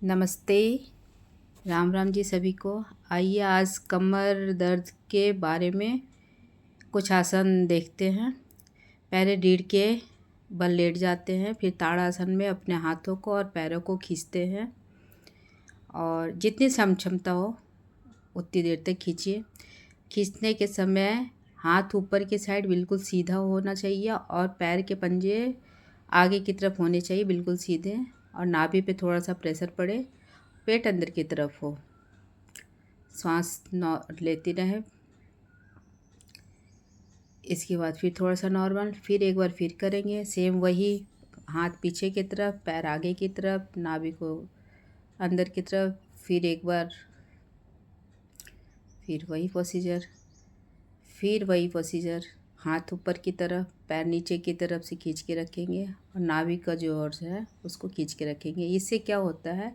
नमस्ते। राम राम जी सभी को। आइए आज कमर दर्द के बारे में कुछ आसन देखते हैं। पहले रीढ़ के बल लेट जाते हैं, फिर ताड़ासन में अपने हाथों को और पैरों को खींचते हैं और जितनी क्षमता हो उतनी देर तक खींचिए। खींचने के समय हाथ ऊपर की साइड बिल्कुल सीधा होना चाहिए और पैर के पंजे आगे की तरफ होने चाहिए, बिल्कुल सीधे, और नाभि पे थोड़ा सा प्रेशर पड़े, पेट अंदर की तरफ हो, सांस लेती रहे। इसके बाद फिर थोड़ा सा नॉर्मल, फिर एक बार फिर करेंगे सेम वही। हाथ पीछे की तरफ, पैर आगे की तरफ, नाभि को अंदर की तरफ, फिर एक बार, फिर वही प्रोसीजर, फिर वही प्रोसीजर। हाथ ऊपर की तरफ, पैर नीचे की तरफ से खींच के रखेंगे और नाभि का जो ओर है उसको खींच के रखेंगे। इससे क्या होता है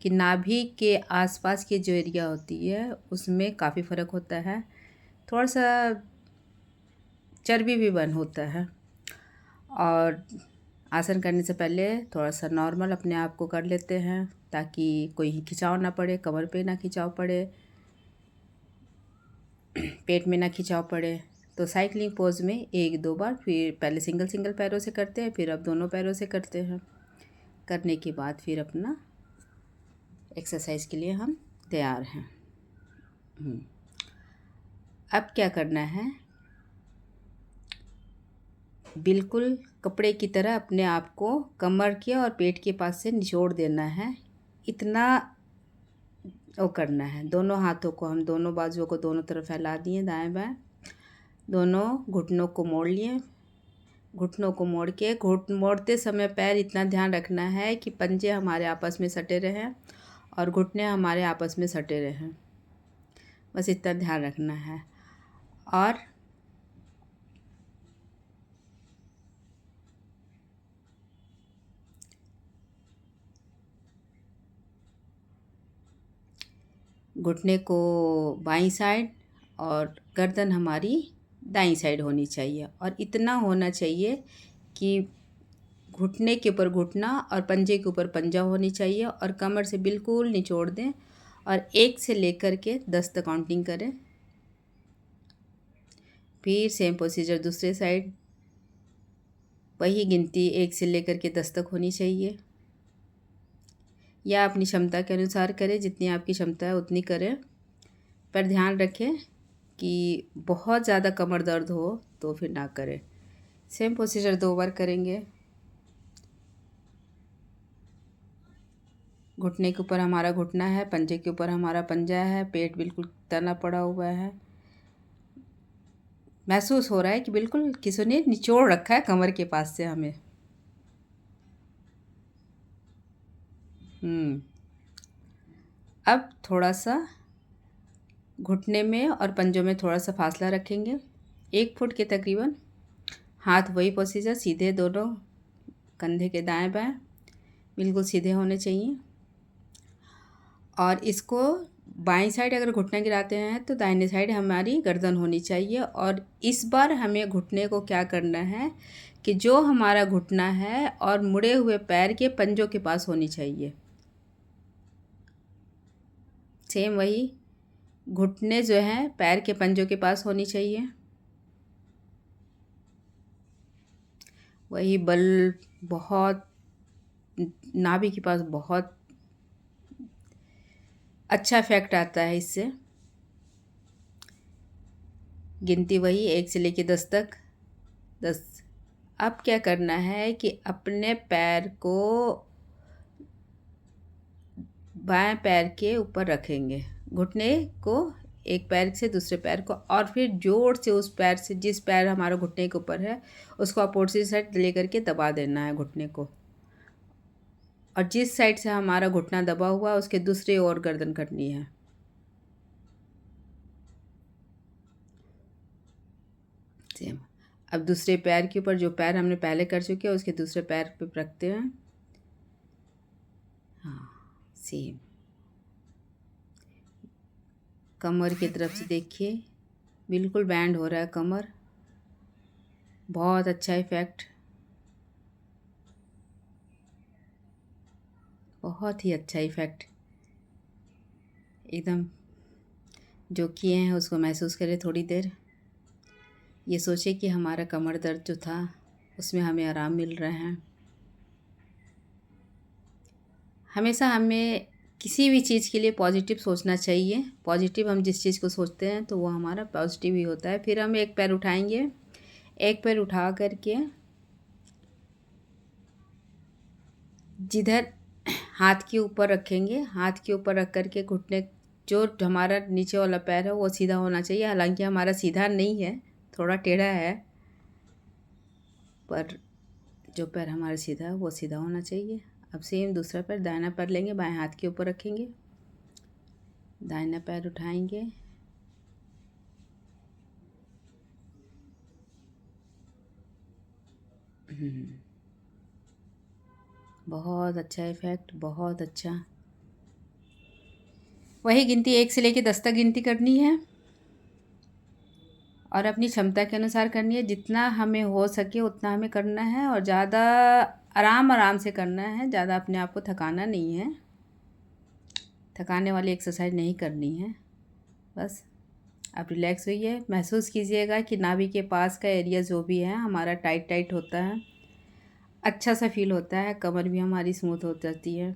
कि नाभि के आसपास की जो एरिया होती है उसमें काफ़ी फ़र्क होता है, थोड़ा सा चर्बी भी बर्न होता है। और आसन करने से पहले थोड़ा सा नॉर्मल अपने आप को कर लेते हैं ताकि कोई खिंचाव ना पड़े, कमर पे ना खिंचाव पड़े, पेट में ना खिंचाव पड़े। तो साइकिलिंग पोज में एक दो बार, फिर पहले सिंगल सिंगल पैरों से करते हैं, फिर अब दोनों पैरों से करते हैं। करने के बाद फिर अपना एक्सरसाइज के लिए हम तैयार हैं। अब क्या करना है, बिल्कुल कपड़े की तरह अपने आप को कमर के और पेट के पास से निचोड़ देना है। इतना वो करना है। दोनों हाथों को हम दोनों बाजुओं को दोनों तरफ फैला दिए, दाएं बाएं। दोनों घुटनों को मोड़ लिए। घुटनों को मोड़ के मोड़ते समय पैर इतना ध्यान रखना है कि पंजे हमारे आपस में सटे रहें और घुटने हमारे आपस में सटे रहें, बस इतना ध्यान रखना है। और घुटने को बाईं साइड और गर्दन हमारी दाईं साइड होनी चाहिए, और इतना होना चाहिए कि घुटने के ऊपर घुटना और पंजे के ऊपर पंजा होनी चाहिए, और कमर से बिल्कुल निचोड़ दें और 1 से लेकर के 10 तक काउंटिंग करें। फिर सेम प्रोसीजर दूसरे साइड, वही गिनती 1 से लेकर के 10 तक होनी चाहिए, या अपनी क्षमता के अनुसार करें, जितनी आपकी क्षमता है उतनी करें। पर ध्यान रखें कि बहुत ज़्यादा कमर दर्द हो तो फिर ना करें। सेम प्रोसीजर 2 बार करेंगे। घुटने के ऊपर हमारा घुटना है, पंजे के ऊपर हमारा पंजा है, पेट बिल्कुल तना पड़ा हुआ है। महसूस हो रहा है कि बिल्कुल किसी ने निचोड़ रखा है कमर के पास से हमें। अब थोड़ा सा घुटने में और पंजों में थोड़ा सा फासला रखेंगे, 1 फुट के तकरीबन। हाथ वही प्रोसीजर, सीधे दोनों कंधे के दाएं बाएं बिल्कुल सीधे होने चाहिए। और इसको बाईं साइड अगर घुटना गिराते हैं तो दाहिनी साइड हमारी गर्दन होनी चाहिए। और इस बार हमें घुटने को क्या करना है कि जो हमारा घुटना है और मुड़े हुए पैर के पंजों के पास होनी चाहिए। सेम वही, घुटने जो हैं पैर के पंजों के पास होनी चाहिए। वही बल बहुत नाभि के पास बहुत अच्छा इफेक्ट आता है इससे। गिनती वही 1 से लेके 10 तक, 10। अब क्या करना है कि अपने पैर को बाएं पैर के ऊपर रखेंगे, घुटने को एक पैर से दूसरे पैर को, और फिर जोर से उस पैर से, जिस पैर हमारा घुटने के ऊपर है उसको अपोजिट साइड लेकर के दबा देना है घुटने को। और जिस साइड से हमारा घुटना दबा हुआ है उसके दूसरी ओर गर्दन करनी है। सेम। अब दूसरे पैर के ऊपर, जो पैर हमने पहले कर चुके हैं उसके दूसरे पैर पे रखते हैं। हाँ, सेम। कमर की तरफ से देखिए, बिल्कुल बैंड हो रहा है कमर, बहुत अच्छा इफेक्ट। बहुत ही अच्छा इफ़ेक्ट एकदम जो किए हैं उसको महसूस करें थोड़ी देर। ये सोचे कि हमारा कमर दर्द जो था उसमें हमें आराम मिल रहा है। हमेशा हमें किसी भी चीज़ के लिए पॉजिटिव सोचना चाहिए। पॉजिटिव हम जिस चीज़ को सोचते हैं तो वो हमारा पॉजिटिव ही होता है। फिर हम एक पैर उठाएंगे, एक पैर उठा करके जिधर हाथ के ऊपर रखेंगे, हाथ के ऊपर रख कर के घुटने जो हमारा नीचे वाला पैर है वो सीधा होना चाहिए। हालांकि हमारा सीधा नहीं है, थोड़ा टेढ़ा है, पर जो पैर हमारा सीधा है वो सीधा होना चाहिए। अब सेम दूसरा पैर, दाहिना पैर लेंगे, बाएं हाथ के ऊपर रखेंगे, दाहिना पैर उठाएंगे, बहुत अच्छा इफ़ेक्ट, बहुत अच्छा। वही गिनती 1 से लेके 10 तक गिनती करनी है और अपनी क्षमता के अनुसार करनी है। जितना हमें हो सके उतना हमें करना है और ज़्यादा आराम आराम से करना है। ज़्यादा अपने आप को थकाना नहीं है, थकाने वाली एक्सरसाइज नहीं करनी है। बस आप रिलैक्स होइए, महसूस कीजिएगा कि नाभि के पास का एरिया जो भी है हमारा टाइट टाइट होता है, अच्छा सा फील होता है। कमर भी हमारी स्मूथ हो जाती है,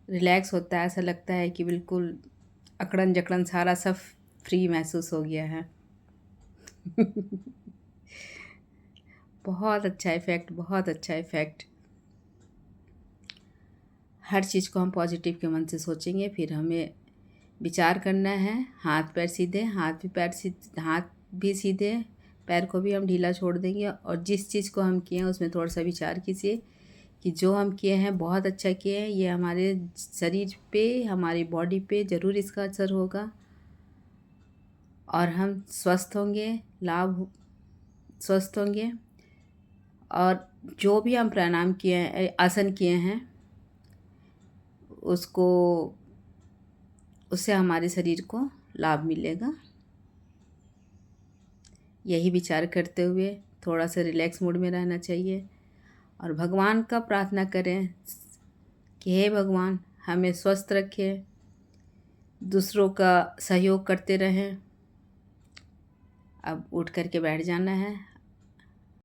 रिलैक्स होता है। ऐसा लगता है कि बिल्कुल अकड़न जकड़न सारा सब फ्री महसूस हो गया है। बहुत अच्छा इफ़ेक्ट, बहुत अच्छा इफ़ेक्ट। हर चीज़ को हम पॉजिटिव के मन से सोचेंगे। फिर हमें विचार करना है, हाथ पैर सीधे, हाथ भी सीधे, पैर को भी हम ढीला छोड़ देंगे। और जिस चीज़ को हम किए हैं उसमें थोड़ा सा विचार कीजिए कि जो हम किए हैं बहुत अच्छा किए हैं। ये हमारे शरीर पे, हमारी बॉडी पे ज़रूर इसका असर होगा और हम स्वस्थ होंगे, स्वस्थ होंगे। और जो भी हम प्राणायाम किए हैं, आसन किए हैं, उससे हमारे शरीर को लाभ मिलेगा। यही विचार करते हुए थोड़ा सा रिलैक्स मूड में रहना चाहिए और भगवान का प्रार्थना करें कि हे भगवान हमें स्वस्थ रखें, दूसरों का सहयोग करते रहें। अब उठ कर के बैठ जाना है।